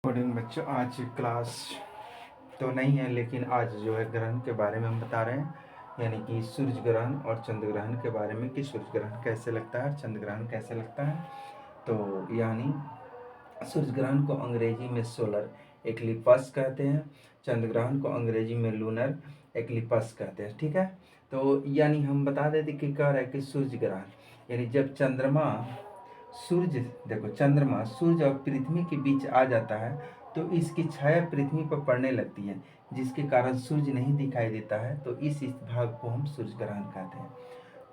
Good बच्चों, आज class तो नहीं है, लेकिन आज जो है ग्रहण के बारे में हम बता रहे हैं, यानी कि सूर्य ग्रहण और चंद्र ग्रहण के बारे में कि सूर्य ग्रहण कैसे लगता है, चंद्र ग्रहण कैसे लगता है। तो यानी सूर्य ग्रहण को अंग्रेजी में सोलर एक्लिप्स कहते हैं, चंद्र ग्रहण को अंग्रेजी में लूनर एक्लिप्स कहते हैं। ठीक है, तो यानी हम बता देते कि कह रहा है कि सूर्य ग्रहण यानी जब चंद्रमा सूर्य देखो चंद्रमा सूर्य और पृथ्वी के बीच आ जाता है तो इसकी छाया पृथ्वी पर पड़ने लगती है, जिसके कारण सूर्य नहीं दिखाई देता है। तो इस भाग को हम सूर्य ग्रहण कहते हैं।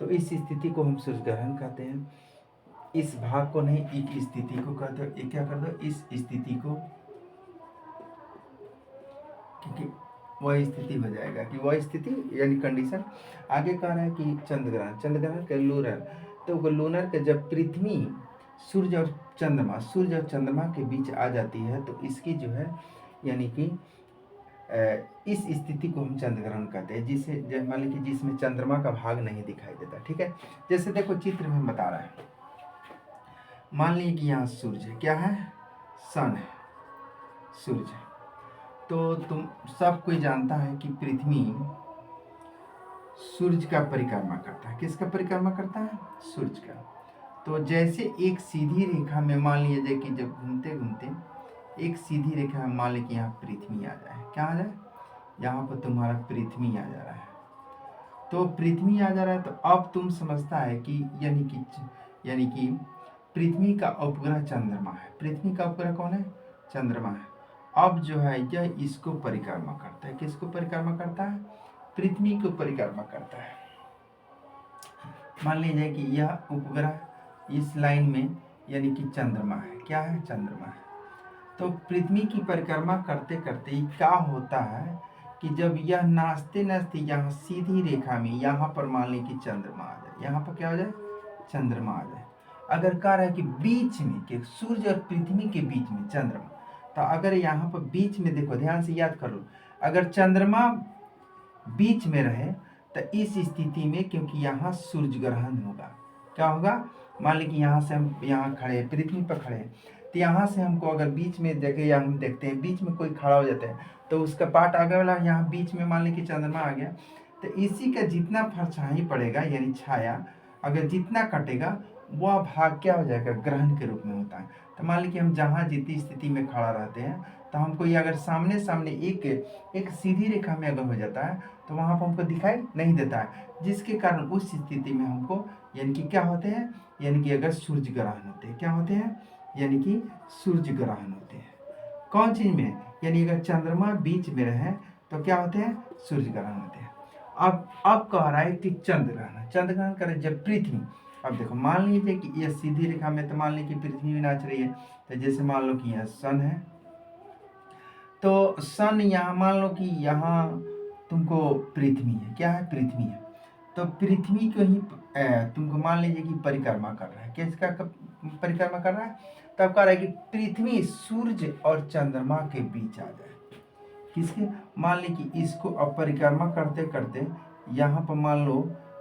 तो इस स्थिति को हम सूर्य ग्रहण कहते हैं। इस भाग को नहीं, एक स्थिति को कहते हो। एक क्या कर दो, इस स्थिति को, क्योंकि वह स्थिति हो जाएगा कि वह स्थिति यानी कंडीशन। आगे कह रहा है कि चंद्र ग्रहण के लूनर, तो लूनर के जब पृथ्वी सूर्य और चंद्रमा के बीच आ जाती है तो इसकी जो है यानी कि इस स्थिति को हम चंद्र ग्रहण कहते हैं, जिसे मान लीजिए जिसमें चंद्रमा का भाग नहीं दिखाई देता। ठीक है, जैसे देखो चित्र में बता रहा है, मान लीजिए कि यहाँ सूर्य क्या है, सन है, सूर्य। तो तुम सब कोई जानता है कि पृथ्वी सूर्य का परिक्रमा करता है। किसका परिक्रमा करता है? सूर्य का। तो जैसे एक सीधी रेखा में मान लीजिए कि जब घूमते घूमते एक सीधी रेखा में मान लीजिए कि यहाँ पृथ्वी आ जाए, क्या आ जाए, यहाँ पर तुम्हारा पृथ्वी आ जा रहा है। तो पृथ्वी आ जा रहा है तो अब तुम समझता है कि यानी कि पृथ्वी का उपग्रह चंद्रमा है। पृथ्वी का उपग्रह कौन है? चंद्रमा है। अब जो है यह इसको परिक्रमा करता है। किसको परिक्रमा करता है? पृथ्वी को परिक्रमा करता है। मान लीजिए कि यह उपग्रह इस लाइन में यानी कि चंद्रमा है। क्या है? चंद्रमा है। तो पृथ्वी की परिक्रमा करते करते क्या होता है कि जब यह नाचते नाचते यहाँ सीधी रेखा में यहाँ पर मान ली कि चंद्रमा आ जाए, यहाँ पर क्या हो जाए? चंद्रमा आ जाए। अगर कह रहा है कि बीच में कि सूर्य और पृथ्वी के बीच में चंद्रमा, तो अगर यहाँ पर बीच में देखो, ध्यान से याद कर लो, अगर चंद्रमा बीच में रहे तो इस स्थिति में, क्योंकि यहाँ सूर्य ग्रहण होगा, क्या होगा? मान ली कि यहाँ से हम यहाँ खड़े हैं, पृथ्वी पर खड़े हैं, तो यहाँ से हमको अगर बीच में देखे या हम देखते हैं बीच में कोई खड़ा हो जाता है तो उसका पार्ट आगे वाला यहाँ बीच में मान ली कि चंद्रमा आ गया, तो इसी का जितना परछाई पड़ेगा यानी छाया अगर जितना कटेगा वह भाग क्या हो जाएगा? ग्रहण के रूप में होता है। तो मान ली कि हम जहाँ जितनी स्थिति में खड़ा रहते हैं तो हमको ये अगर सामने सामने एक सीधी रेखा में अगर हो जाता है तो वहाँ पर हमको दिखाई नहीं देता है, जिसके कारण उस स्थिति में हमको यानी कि क्या होते हैं, यानी कि अगर सूर्य ग्रहण होते हैं, क्या होते हैं, यानी कि सूर्य ग्रहण होते हैं। कौन चीज में? यानी अगर चंद्रमा बीच में रहे तो क्या होते हैं? सूर्य ग्रहण होते हैं। अब कह रहा है कि चंद्र ग्रहण करे जब पृथ्वी, अब देखो मान लीजिए कि यह सीधी रेखा में, तो मान लीजिए कि पृथ्वी भी नाच रही है, तो जैसे मान लो कि यह सन है, तो सन यहाँ मान लो कि यहाँ तुमको पृथ्वी है, क्या है? पृथ्वी है। तो पृथ्वी को ही तुमको मान लीजिए कि परिक्रमा कर रहा है। किसका परिक्रमा कर रहा है? तब कह रहा है कि पृथ्वी सूर्य और चंद्रमा के बीच आ जाए। किसके? मान ली कि इसको अब परिक्रमा करते करते यहाँ पर मान लो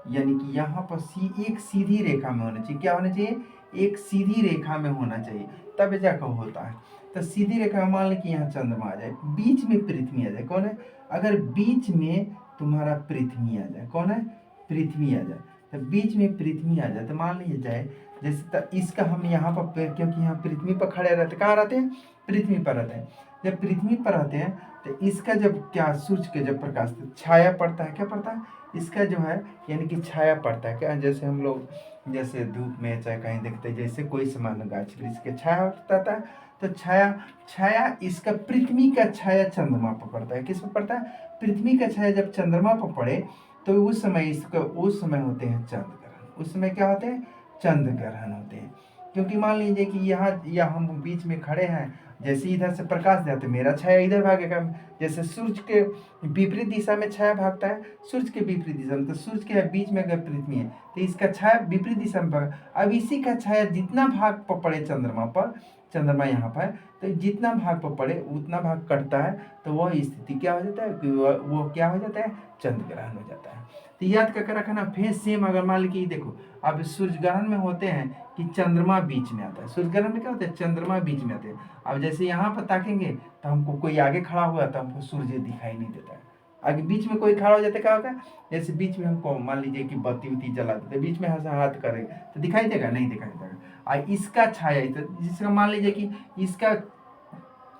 यानी कि यहाँ पर एक सीधी रेखा में होना चाहिए। क्या होना चाहिए? एक सीधी रेखा में होना चाहिए, तब जाकर होता है। तो सीधी रेखा में मान ली कि यहाँ चंद्रमा आ जाए, बीच में पृथ्वी आ जाए। कौन है? अगर बीच में तुम्हारा पृथ्वी आ जाए, कौन है? पृथ्वी आ जाए। तो बीच में पृथ्वी आ जाए तो मान लीजिए जाए जैसे, तो इसका हम यहाँ पर, क्योंकि यहाँ पृथ्वी पर खड़े रहते, कहाँ रहते हैं? पृथ्वी पर रहते हैं। जब पृथ्वी पर रहते हैं तो इसका जब क्या सूर्य के जब प्रकाश छाया पड़ता है, क्या पड़ता है? इसका जो है यानी कि छाया पड़ता है। क्या? जैसे हम लोग जैसे धूप में चाहे कहीं देखते हैं, जैसे कोई सामान गाछ वृक्ष के छाया पड़ता है, तो छाया इसका पृथ्वी का छाया चंद्रमा पर पड़ता है। किस पर पड़ता है? पृथ्वी का छाया जब चंद्रमा पर पड़े तो उस समय होते हैं चंद्र ग्रहण। उस समय क्या होते हैं? चंद्र ग्रहण होते हैं। क्योंकि मान लीजिए कि यहाँ हम बीच में खड़े हैं, जैसे इधर से प्रकाश जाते मेरा छाया इधर भागेगा। जैसे सूर्य के विपरीत दिशा में छाया भागता है, सूर्य के विपरीत दिशा में, तो सूर्य के बीच में अगर पृथ्वी है तो इसका छाया विपरीत दिशा में भागा। अब इसी का छाया जितना भाग पर पड़े चंद्रमा पर, चंद्रमा यहाँ पर, तो जितना भाग पर पड़े उतना भाग कटता है, तो वह स्थिति क्या हो जाता है कि वो क्या हो जाता है? चंद्र ग्रहण हो जाता है। तो याद करके रखना। फिर सेम अगर मान लीजिए देखो, अब सूर्य ग्रहण में होते हैं कि चंद्रमा बीच में आता है। सूर्य ग्रहण में क्या होता है? चंद्रमा बीच में आते हैं। अब जैसे यहाँ पर ताकेंगे तो हमको कोई आगे खड़ा हुआ तो हमको सूर्य दिखाई नहीं देता है। आगे बीच में कोई खड़ा हो जाता है, क्या होगा, जैसे बीच में हमको मान लीजिए कि बत्ती उत्ती जला देते, बीच में ऐसा हाथ करेगा तो दिखाई देगा, नहीं दिखाई देगा। और इसका छाया, जिसका मान लीजिए कि इसका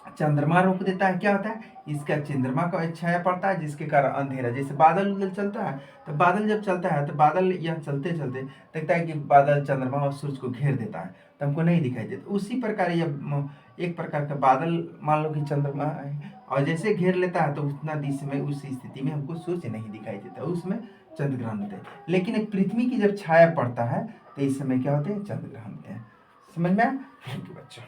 चंद्रमा रोक देता है, क्या होता है, इसका चंद्रमा का छाया पड़ता है, जिसके कारण अंधेरा, जैसे बादल उदल चलता है तो बादल जब चलता है तो बादल यह चलते चलते देखता है कि बादल चंद्रमा और सूरज को घेर देता है तो हमको नहीं दिखाई देता। उसी प्रकार यह एक प्रकार का बादल मान लो कि चंद्रमा है और जैसे घेर लेता है तो उतना दिशा में, उस स्थिति में हमको सूर्य नहीं दिखाई देता, उसमें चंद्र ग्रहण होते हैं। लेकिन एक पृथ्वी की जब छाया पड़ता है तो इस समय क्या होते हैं, चंद्र ग्रहण होते हैं। समझ में आया? थैंक यू बच्चों।